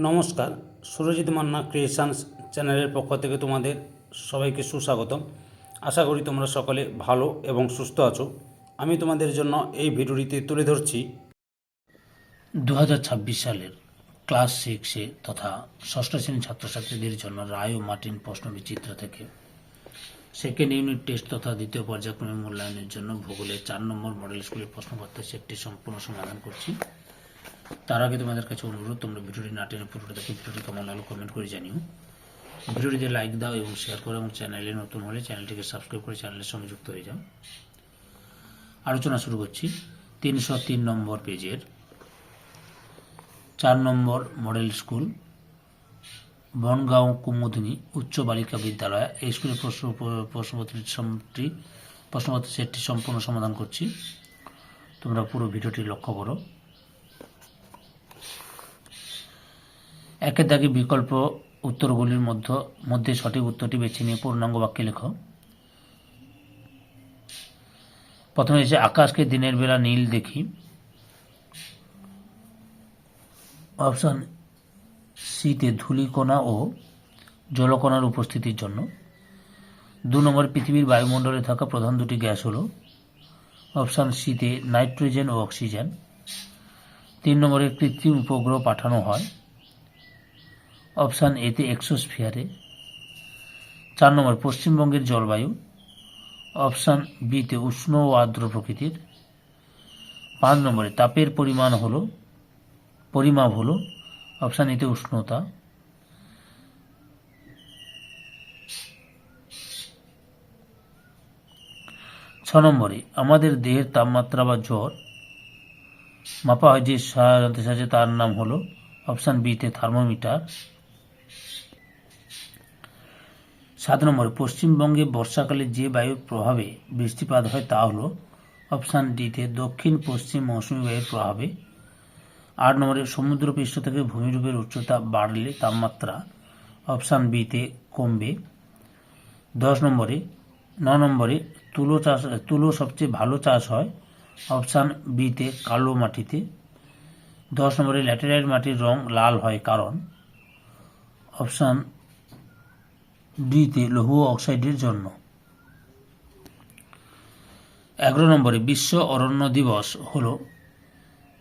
নমস্কার, সুরজিৎ মান্না ক্রিয়েশনস চ্যানেলের পক্ষ থেকে তোমাদের সবাইকে সুস্বাগতম। আশা করি তোমরা সকলে ভালো এবং সুস্থ আছো। আমি তোমাদের জন্য এই ভিডিওটিতে তুলে ধরছি 2026 সালের ক্লাস 6 তথা ষষ্ঠ শ্রেণীর ছাত্রছাত্রীদের জন্য রায় ও মার্টিন প্রশ্নবিচিত্র থেকে সেকেন্ড ইউনিট টেস্ট তথা দ্বিতীয় পর্যায়ক্রমিক মূল্যায়নের জন্য ভূগোলের 4 নম্বর মডেল স্কুলের প্রশ্নপত্রের সেটটি সম্পূর্ণ সমাধান করছি। তার আগে তোমাদের কাছে অনুরোধ, তোমরা ভিডিওটি না টেনে পুরোটা দেখে ভিডিওটি কেমন লাগলো কমেন্ট করে জানিও। ভিডিওটিতে লাইক দাও এবং শেয়ার করো, এবং চ্যানেলে নতুন হলে চ্যানেলটিকে সাবস্ক্রাইব করে চ্যানেলের সঙ্গে যুক্ত হয়ে যাও। আলোচনা শুরু করছি 303 নম্বর পেজের 4 নম্বর মডেল স্কুল বনগাঁও কুমুদিনী উচ্চ বালিকা বিদ্যালয়। এই স্কুলের প্রশ্নপত্রের সেটটি সম্পূর্ণ সমাধান করছি। তোমরা পুরো ভিডিওটি লক্ষ্য করো। একের দাগে বিকল্প উত্তরগুলির মধ্যে সঠিক উত্তরটি বেছে নিয়ে পূর্ণাঙ্গ বাক্যে লেখো। প্রথমে এসে আকাশকে দিনের বেলা নীল দেখি। অপশান সিতে ধূলিকণা ও জলকণার উপস্থিতির জন্য। 2 নম্বরে পৃথিবীর বায়ুমণ্ডলে থাকা প্রধান দুটি গ্যাস হল অপশান সিতে নাইট্রোজেন ও অক্সিজেন। 3 নম্বরে কৃত্রিম উপগ্রহ পাঠানো হয় অপশান এতে এক্সোস্ফিয়ারে। 4 নম্বর পশ্চিমবঙ্গের জলবায়ু অপশান বিতে উষ্ণ ও আর্দ্র প্রকৃতির। 5 নম্বরে তাপের পরিমাপ হলো অপশান এতে উষ্ণতা। 6 নম্বরে আমাদের দেহের তাপমাত্রা বা জ্বর মাপা হয় যে সাহায্যে তার নাম হলো অপশান বিতে থার্মোমিটার। 7 নম্বরে পশ্চিমবঙ্গে বর্ষাকালে যে বায়ুর প্রভাবে বৃষ্টিপাত হয় তা হলো অপশান ডিতে দক্ষিণ পশ্চিম মৌসুমী বায়ুর প্রভাবে। 8 নম্বরে সমুদ্রপৃষ্ঠ থেকে ভূমিরূপের উচ্চতা বাড়লে তাপমাত্রা অপশান বিতে কমবে। 9 নম্বরে তুলো সবচেয়ে ভালো চাষ হয় অপশান বিতে কালো মাটিতে। 10 নম্বরে ল্যাটেরাইট মাটির রং লাল হয় কারণ অপশান ডিতে লৌহ অক্সাইডের জন্য। 11 নম্বরে বিশ্ব অরণ্য দিবস হল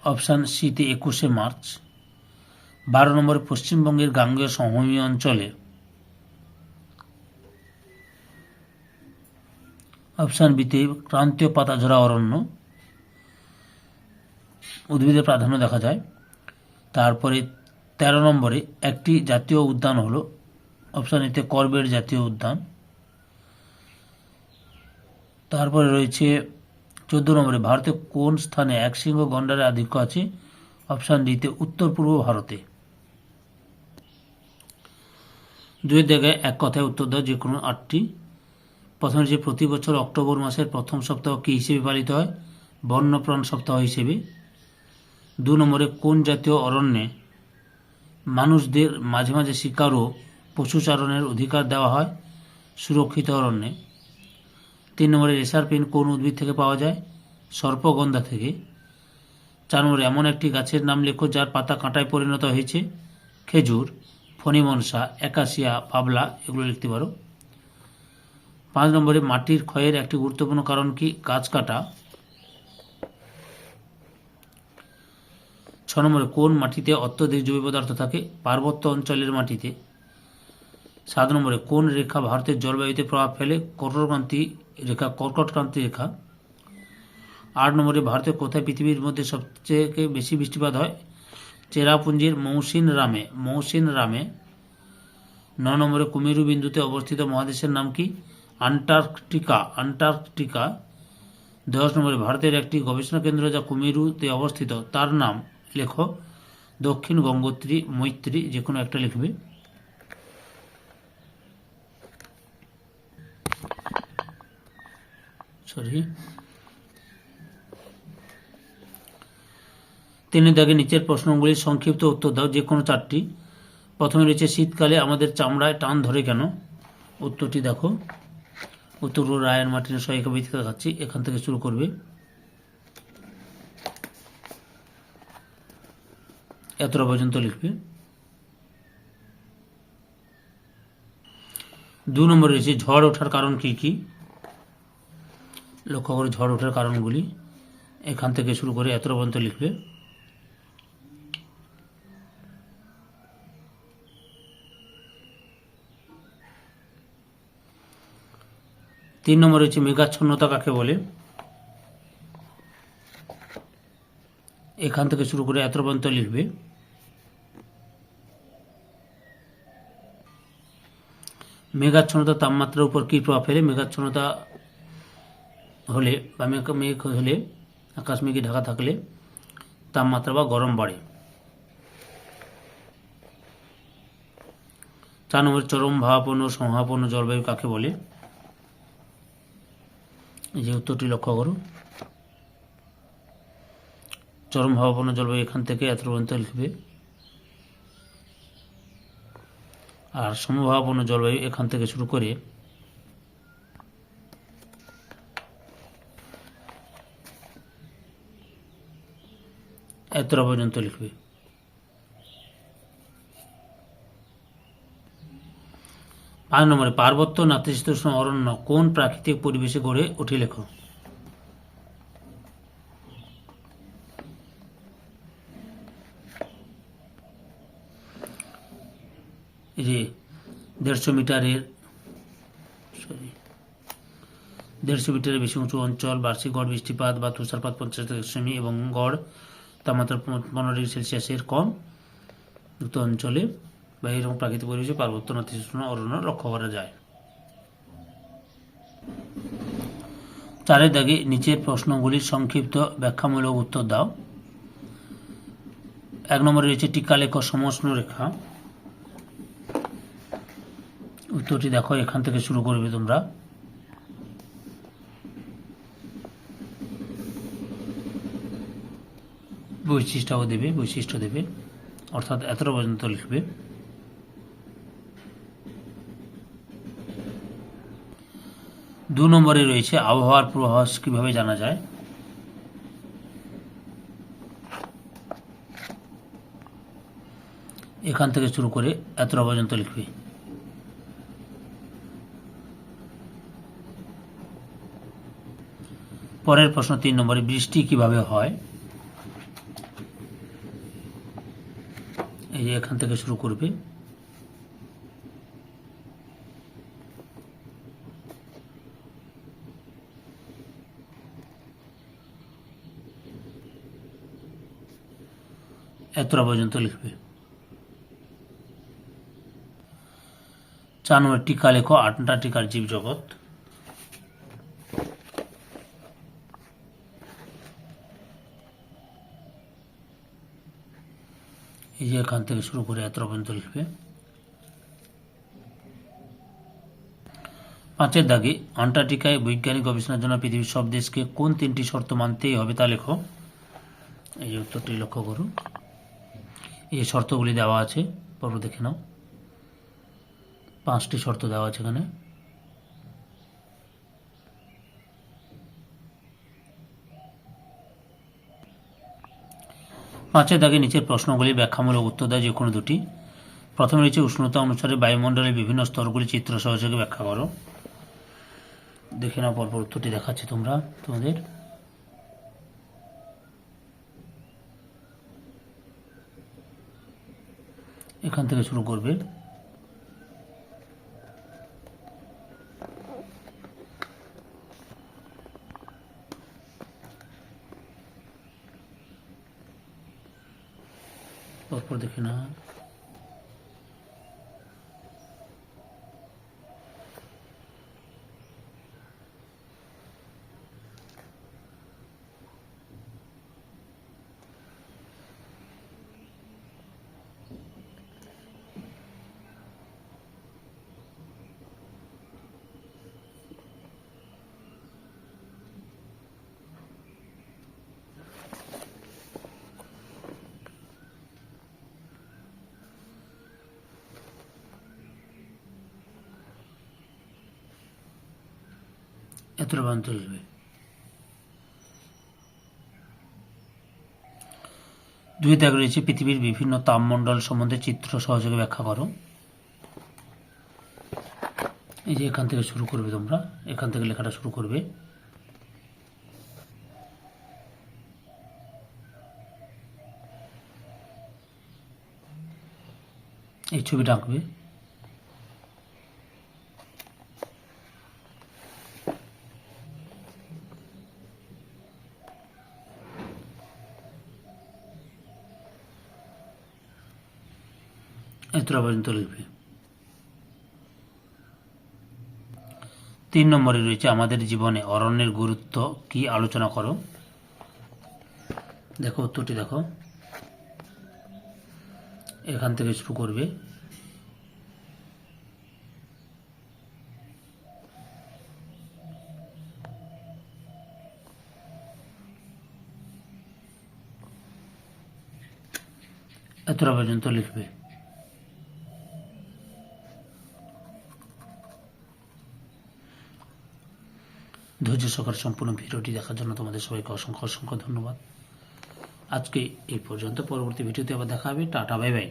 অপশান সিতে 21শে মার্চ। 12 নম্বরে পশ্চিমবঙ্গের গাঙ্গেয় সমভূমি অঞ্চলে অপশান বিতে ক্রান্তীয় পাতাঝরা অরণ্য উদ্ভিদের প্রাধান্য দেখা যায়। তারপরে 13 নম্বরে একটি জাতীয় উদ্যান হল অপশান এতে করবেট জাতীয় উদ্যান। তারপরে রয়েছে 14 নম্বরে ভারতে কোন স্থানে একশৃঙ্গ গন্ডারের আধিক্য আছে অপশান ডিতে উত্তর পূর্ব ভারতে। 2 জায়গায় এক কথায় উত্তর দাও যে কোনো 8টি। প্রথমে যে প্রতি বছর অক্টোবর মাসের প্রথম সপ্তাহ কী হিসেবে পালিত হয় বন্যপ্রাণ সপ্তাহ হিসেবে। 2 নম্বরে কোন জাতীয় অরণ্যে মানুষদের মাঝে মাঝে শিকার ও পশুচারণের অধিকার দেওয়া হয় সুরক্ষিত অরণ্যে। 3 নম্বরে রেশার পেন কোন উদ্ভিদ থেকে পাওয়া যায় সর্পগন্ধা থেকে। 4 নম্বরে এমন একটি গাছের নাম লেখো যার পাতা কাঁটায় পরিণত হয়েছে খেজুর, ফণিমনসা, একাসিয়া, পাবলা এগুলো লিখতে পারো। 5 নম্বরে মাটির ক্ষয়ের একটি গুরুত্বপূর্ণ কারণ কি গাছ কাটা। 6 নম্বরে কোন মাটিতে অত্যধিক জৈব পদার্থ থাকে পার্বত্য অঞ্চলের মাটিতে। 7 নম্বরে কোন রেখা ভারতের জলবায়ুতে প্রভাব ফেলে কর্কটক্রান্তি রেখা। 8 নম্বরে ভারতের কোথায় পৃথিবীর মধ্যে সবচেয়ে বেশি বৃষ্টিপাত হয় চেরাপুঞ্জির মৌসিন রামে। 9 নম্বরে কুমেরু বিন্দুতে অবস্থিত মহাদেশের নাম কি আন্টার্কটিকা। 10 নম্বরে ভারতের একটি গবেষণা কেন্দ্র যা কুমেরুতে অবস্থিত তার নাম লেখো দক্ষিণ গঙ্গোত্রী, মৈত্রী যে কোনো একটা লিখবে। তিনি দাগে নিচের প্রশ্নগুলির সংক্ষিপ্ত উত্তর দাও যে কোনো 4টি। প্রথমে রয়েছে শীতকালে আমাদের চামড়ায় টান ধরে কেন। উত্তরটি দেখো, উত্তরগুলো রায় আর মার্টিনের সহায়িকা ভিত্তিতে দেখাচ্ছি, এখান থেকে শুরু করবে। এতটা পর্যন্ত লিখবে। 2 নম্বরে রয়েছে ঝড় ওঠার কারণ কি কি। লক্ষ্য করে ঝড় ওঠার কারণগুলি এখান থেকে শুরু করে এত পর্যন্ত লিখবে। তিন নম্বরে রয়েছে মেঘাচ্ছন্নতা কাকে বলে। এখান থেকে শুরু করে এত পর্যন্ত লিখবে। মেঘাচ্ছন্নতা তাপমাত্রার উপর কী প্রভাব ফেলে। মেঘাচ্ছন্নতা হলে বা মেঘ হলে, আকাশ মেঘে ঢাকা থাকলে তাপমাত্রা বা গরম বাড়ে। 4 নম্বর চরম ভাবাপন্ন সংহাপন্ন জলবায়ু কাকে বলে। এই যে উত্তরটি লক্ষ্য করো। চরম ভাবাপন্ন জলবায়ু এখান থেকে এত পর্যন্ত লিখবে। আর সমভাবাপন্ন জলবায়ু এখান থেকে শুরু করে এতটা পর্যন্ত লিখবে। 5 নম্বরে পার্বত্য নাতিশীতোষ্ণ অরণ্য কোন প্রাকৃতিক পরিবেশে গড়ে ওঠে লেখো। এই যে 150 মিটারের বেশি উঁচু অঞ্চল, বার্ষিক গড় বৃষ্টিপাত বা তুষারপাত 50 থেকে 100 সেমি এবং গড় তাপমাত্রা 15 ডিগ্রি সেলসিয়াসের কম যুক্ত অঞ্চলে বা এরকম প্রাকৃতিক পরিবেশে পার্বত্য নাতিশীতোষ্ণ অরণ্য লক্ষ্য করা যায়। 4 দাগে নিচের প্রশ্নগুলির সংক্ষিপ্ত ব্যাখ্যামূলক উত্তর দাও। 1 নম্বরে রয়েছে টিকা লেখ সমষ্ণ রেখা। উত্তরটি দেখো, এখান থেকে শুরু করবে তোমরা। বৈশিষ্ট্য দেবে অর্থাৎ এতটা পর্যন্ত লিখবে। 2 নম্বরে রয়েছে আবহাওয়ার পূর্বাভাস কিভাবে জানা যায়। এখান থেকে শুরু করে এতটা পর্যন্ত লিখবে। পরের প্রশ্ন 3 নম্বরে বৃষ্টি কিভাবে হয়। এই যে এখান থেকে শুরু করবে। এতটা পর্যন্ত লিখবে। 4 নম্বর টিকা লেখো আন্টার্কটিকার জীবজগৎ। এই যে এখান থেকে শুরু করে এতটা পর্যন্ত লিখবে। 5 দাগে আন্টার্কটিকায় বৈজ্ঞানিক গবেষণার জন্য পৃথিবীর সব দেশকে কোন 3টি শর্ত মানতেই হবে তা লেখো। এই উত্তরটি লক্ষ্য করো। এই শর্তগুলি দেওয়া আছে, পর্ব দেখে নাও। 5টি শর্ত দেওয়া আছে এখানে। পাঁচের দাগে নিচের প্রশ্নগুলি ব্যাখ্যামূলক উত্তর দেয় যে কোনো দুটি। প্রথমে রয়েছে উষ্ণতা অনুসারে বায়ুমণ্ডলের বিভিন্ন স্তরগুলি চিত্র সহযোগে ব্যাখ্যা করো। দেখে নাও, পরপর উত্তরটি দেখাচ্ছি তোমরা তোমাদের। এখান থেকে শুরু করবে। পরপর দেখে না। এতটা পর্যন্ত লিখবে। 2 দাগে রয়েছে পৃথিবীর বিভিন্ন তাপমণ্ডল সম্বন্ধে চিত্র সহযোগে ব্যাখ্যা করো। এই যে এখান থেকে শুরু করবে, তোমরা এখান থেকে লেখাটা শুরু করবে। এই ছবিটা আঁকবে। এতটা পর্যন্ত লিখবে। 3 নম্বরে রয়েছে আমাদের জীবনে অরণ্যের গুরুত্ব কি আলোচনা করো। দেখো উত্তরটি দেখো, এখান থেকে শুরু করবে। এতটা পর্যন্ত লিখবে। ধৈর্য সহকারে সম্পূর্ণ ভিডিওটি দেখার জন্য তোমাদের সবাইকে অসংখ্য অসংখ্য ধন্যবাদ। আজকে এই পর্যন্ত, পরবর্তী ভিডিওতে আবার দেখা হবে। Tata, bye bye.